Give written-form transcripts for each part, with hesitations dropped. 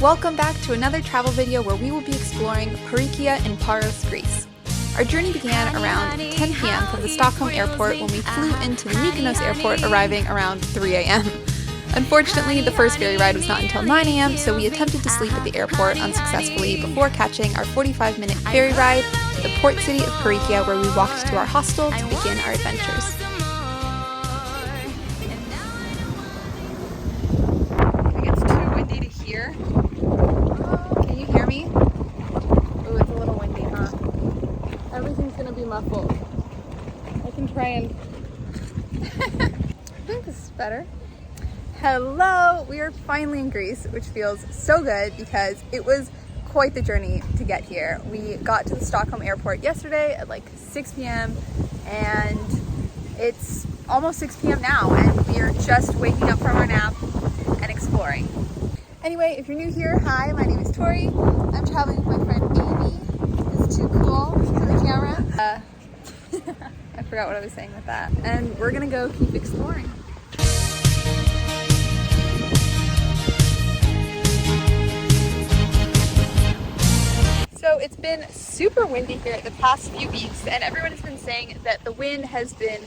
Welcome back to another travel video where we will be exploring Parikia in Paros, Greece. Our journey began around 10 p.m. from the Stockholm airport when we flew into the Mykonos airport, arriving around 3 a.m. Unfortunately, the first ferry ride was not until 9 a.m., so we attempted to sleep at the airport unsuccessfully before catching our 45-minute ferry ride to the port city of Parikia, where we walked to our hostel to begin our adventures. I think it's too windy to hear. Can you hear me? Oh, it's a little windy, huh? Everything's gonna be muffled. I can try and... I think this is better. Hello! We are finally in Greece, which feels so good because it was quite the journey to get here. We got to the Stockholm airport yesterday at like 6 p.m. and it's almost 6 p.m. now, and we are just waking up from our nap and exploring. Anyway, if you're new here, hi, my name is Tori. I'm traveling with my friend Amy. It's too cool for the camera. I forgot what I was saying with that. And we're gonna go keep exploring. So it's been super windy here the past few weeks, and everyone has been saying that the wind has been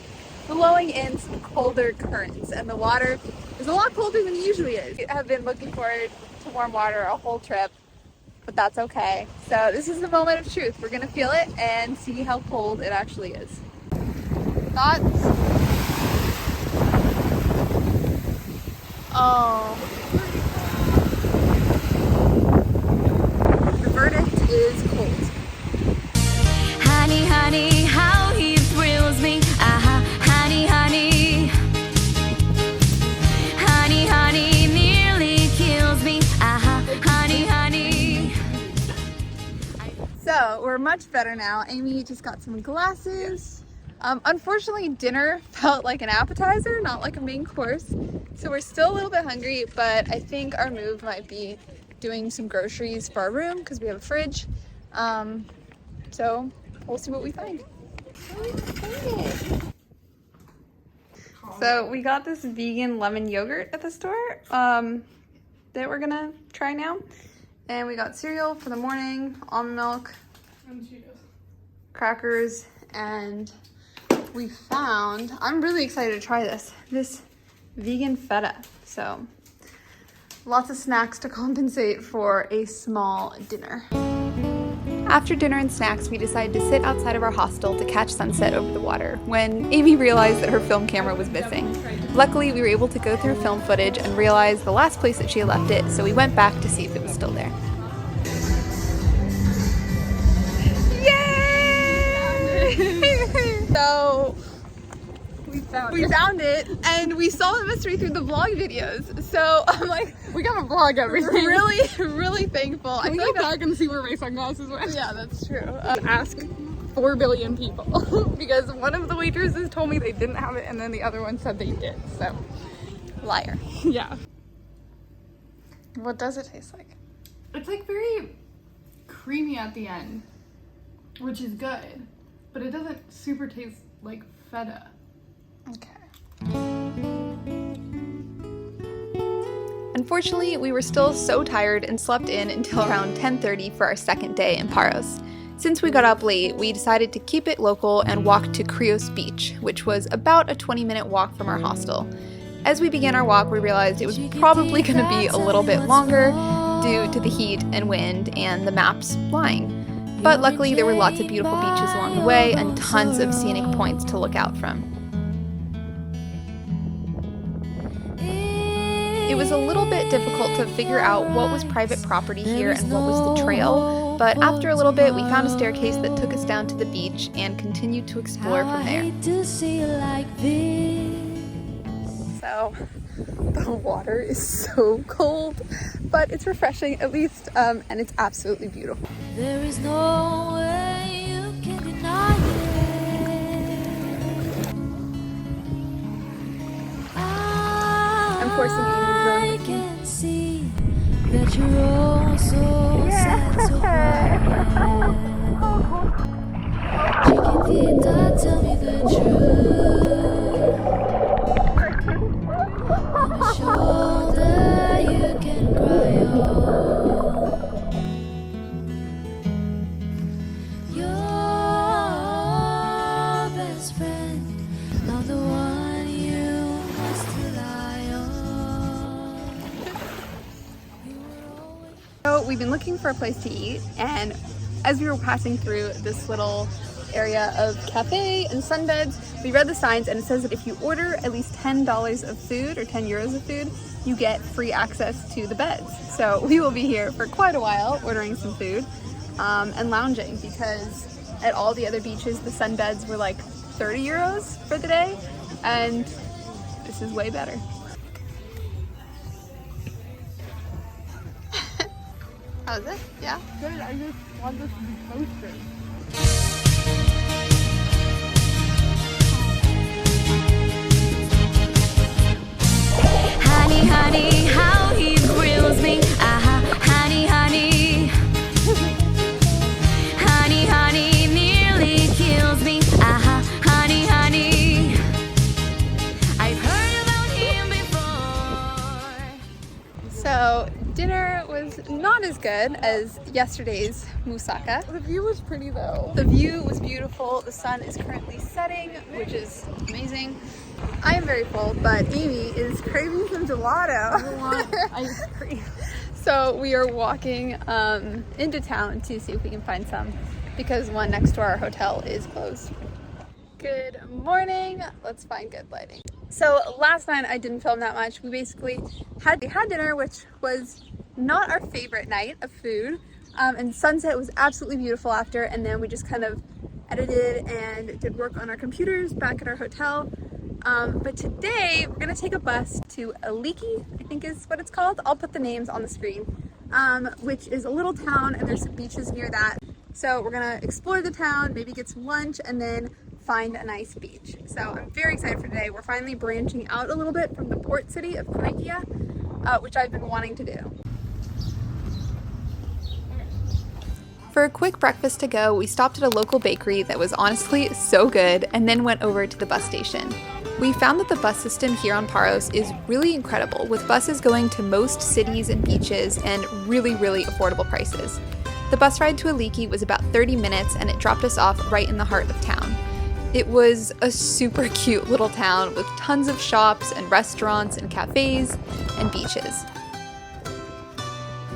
blowing in some colder currents, and the water is a lot colder than it usually is. I have been looking forward to warm water a whole trip, but that's okay. So this is the moment of truth. We're gonna feel it and see how cold it actually is. Thoughts? Oh. The verdict is cold. Honey, honey, how he thrills me. Honey, honey. Honey, honey, nearly kills me. Honey, honey. So we're much better now. Amy just got some glasses. Unfortunately, dinner felt like an appetizer, not like a main course. So we're still a little bit hungry, but I think our move might be doing some groceries for our room because we have a fridge. So we'll see what we find. So we got this vegan lemon yogurt at the store that we're gonna try now. And we got cereal for the morning, almond milk, crackers, and we found, I'm really excited to try this vegan feta. So lots of snacks to compensate for a small dinner. After dinner and snacks, we decided to sit outside of our hostel to catch sunset over the water when Amy realized that her film camera was missing. Luckily, we were able to go through film footage and realize the last place that she had left it, so we went back to see if it was still there. So we found it, and we saw the mystery through the vlog videos. So I'm like, We gotta vlog everything. really thankful. Can we go back and see where my sunglasses went? Yeah, that's true. Ask 4 billion people because one of the waitresses told me they didn't have it, and then the other one said they did. So, Liar. yeah. What does it taste like? It's like very creamy at the end, which is good, but it doesn't super taste like feta. Okay. Unfortunately, we were still so tired and slept in until around 10:30 for our second day in Paros. Since we got up late, we decided to keep it local and walk to Krios Beach, which was about a 20-minute walk from our hostel. As we began our walk, we realized it was probably going to be a little bit longer due to the heat and wind and the maps lying. But luckily, there were lots of beautiful beaches along the way and tons of scenic points to look out from. It was a little bit difficult to figure out what was private property here and what was the trail, but after a little bit we found a staircase that took us down to the beach and continued to explore from there. So the water is so cold, but it's refreshing at least, and it's absolutely beautiful. There is no way you can deny it. I'm forcing Amy to join I with me. can see that you're all so sad, so quiet. Chiquitita, tell me the truth. On my shoulder you can cry on. So we've been looking for a place to eat, and as we were passing through this little area of cafe and sunbeds, we read the signs and it says that if you order at least $10 of food or 10 euros of food, you get free access to the beds. So we will be here for quite a while ordering some food and lounging, because at all the other beaches the sunbeds were like 30 euros for the day, and this is way better. How's it? Yeah? Good, I just want this to be toasted. Honey, honey, how he thrills me. Honey, honey. Honey, honey, nearly kills me. Honey, honey. I've heard about him before. So dinner was not as good as yesterday's moussaka. The view was pretty though. The view was beautiful. The sun is currently setting, which is amazing. I am very full, but Amy is craving some gelato. I want ice cream. So we are walking into town to see if we can find some, because one next to our hotel is closed. Good morning. Let's find good lighting. So last night I didn't film that much. We basically had dinner, which was not our favorite night of food. And sunset was absolutely beautiful after, and then we just kind of edited and did work on our computers back at our hotel. But today we're gonna take a bus to Aliki, I think is what it's called. I'll put the names on the screen, which is a little town, and there's some beaches near that. So we're gonna explore the town, maybe get some lunch, and then find a nice beach. So I'm very excited for today. We're finally branching out a little bit from the port city of Parikia, which I've been wanting to do. For a quick breakfast to go, we stopped at a local bakery that was honestly so good, and then went over to the bus station. We found that the bus system here on Paros is really incredible, with buses going to most cities and beaches and really, really affordable prices. The bus ride to Aliki was about 30 minutes, and it dropped us off right in the heart of town. It was a super cute little town with tons of shops and restaurants and cafes and beaches.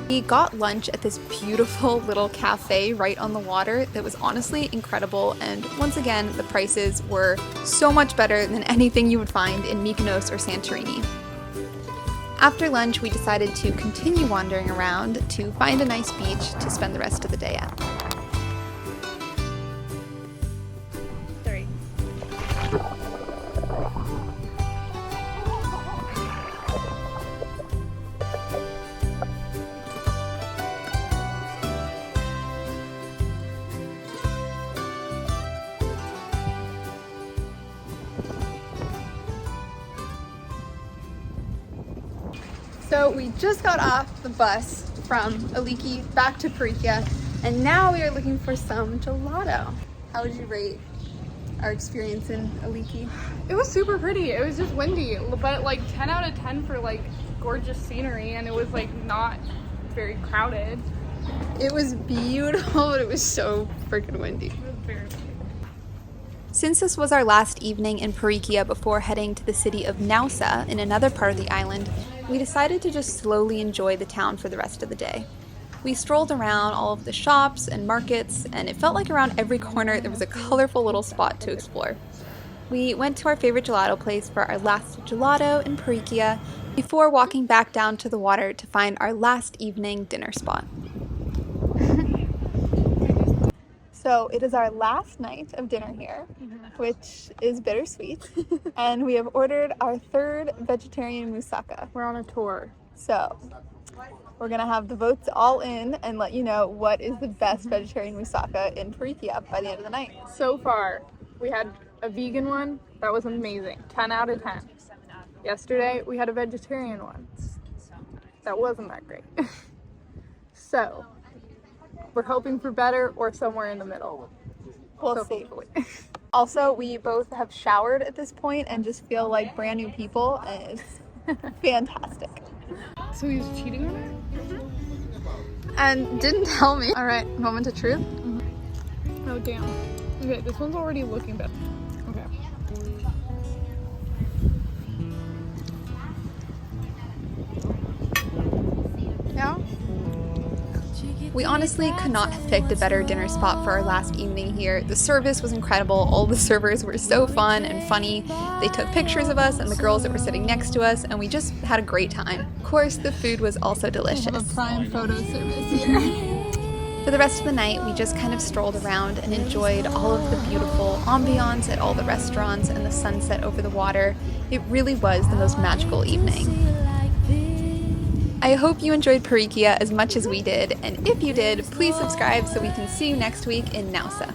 We got lunch at this beautiful little cafe right on the water that was honestly incredible, and once again the prices were so much better than anything you would find in Mykonos or Santorini. After lunch we decided to continue wandering around to find a nice beach to spend the rest of the day at. So we just got off the bus from Aliki back to Parikia, and now we are looking for some gelato. How would you rate our experience in Aliki? It was super pretty. It was just windy, but like 10 out of 10 for like gorgeous scenery, and it was like not very crowded. It was beautiful, but it was so freaking windy. It was very pretty. Since this was our last evening in Parikia before heading to the city of Nausa in another part of the island, we decided to just slowly enjoy the town for the rest of the day. We strolled around all of the shops and markets, and it felt like around every corner there was a colorful little spot to explore. We went to our favorite gelato place for our last gelato in Parikia before walking back down to the water to find our last evening dinner spot. So it is our last night of dinner here, which is bittersweet. And we have ordered our third vegetarian moussaka. We're on a tour. So we're gonna have the votes all in and let you know what is the best vegetarian moussaka in Parikia by the end of the night. So far, we had a vegan one that was amazing, 10 out of 10. Yesterday, we had a vegetarian one that wasn't that great. So we're hoping for better or somewhere in the middle. We'll see. Also, we both have showered at this point and just feel like brand new people, and it's fantastic. So he's cheating on her? And didn't tell me. All right, moment of truth. Oh, damn. Okay, this one's already looking better. Okay. Yeah? We honestly could not have picked a better dinner spot for our last evening here. The service was incredible. All the servers were so fun and funny. They took pictures of us and the girls that were sitting next to us, and we just had a great time. Of course, the food was also delicious. We have a prime photo service here. For the rest of the night, we just kind of strolled around and enjoyed all of the beautiful ambiance at all the restaurants and the sunset over the water. It really was the most magical evening. I hope you enjoyed Parikia as much as we did, and if you did, please subscribe so we can see you next week in Naousa.